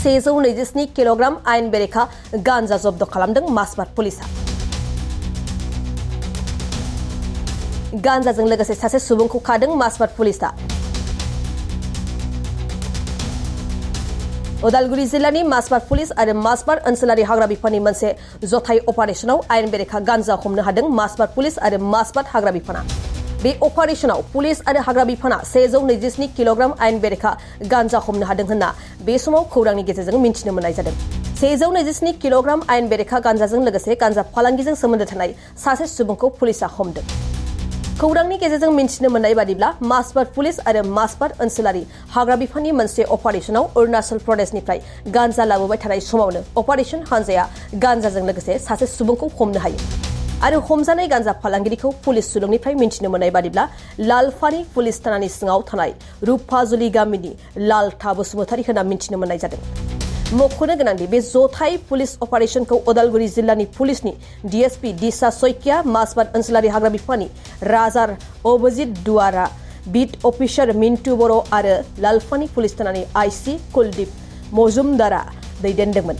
127 kilogram आयेन बेरेखा गांजा जब्द खालामदों मासबाद पुलिसा। गांजाजों लोगोसे सासे सुबुंखौ खादों मासबाद पुलिसा। उदालगुरि जिल्लानि मासबाद पुलिस आरो मासबाद ओनसोलारि हाग्रा बिफाननि मोनसे जथाय अपारेशनाव आयेन बेरेखा गांजा हमनो हादों मासबाद पुलिस आरो मासबाद हाग्रा बिफाना। बे अपारेशनाव पुलिस आरो हाग्रा बिफाना 127 किल'ग्राम आयेन बेरेखा गांजा हमनो हादों होनना बे समाव खौरांनि गेजेरजों मिन्थिनो मोननाय जादों। 127 किल'ग्राम आयेन बेरेखा गांजाजों लोगोसे गांजा फालांगिजों सोमोन्दो थानाय सासे सुबुंखौ पुलिसा हमदों। खौरांनि गेजेरजों मिन्थिनो मोननाय बादिब्ला मासबाद पुलिस आरो मासबाद ओनसोलारि हाग्रा बिफाननि मोनसे अपारेशनाव अरुणाचल प्रदेशनिफ्राय गांजा लाबोबाय थानाय समावनो अपारेशन हानजाया गांजाजों लोगोसे सासे सुबुंखौ हमनो हायो आरो हमजानाय गांजा फालांगिरिखौ पुलिस सुलुंनिफ्राय मिन्थिनो मोननाय बादिब्ला लालफानि पुलिस थानानि सिङाव थानाय रुपाजुलि गामिनि लालथा बसुमतारी होनना मिन्थिनो मोननाय जादों। मख'नो गोनांदि बे जथाय पुलिस अपारेशनखौ उदालगुरि जिल्लानि पुलिसनि डीएसपी दिशा सैकिया, मासबाद ओनसोलारि हाग्रा बिफाननि राजार अभिजित दुवारा, बीट अफिसार मिन्टु बर' आरो लालफानि पुलिस थानानि आईसी कुलदीप मजुमदारा दैदेनदोंमोन।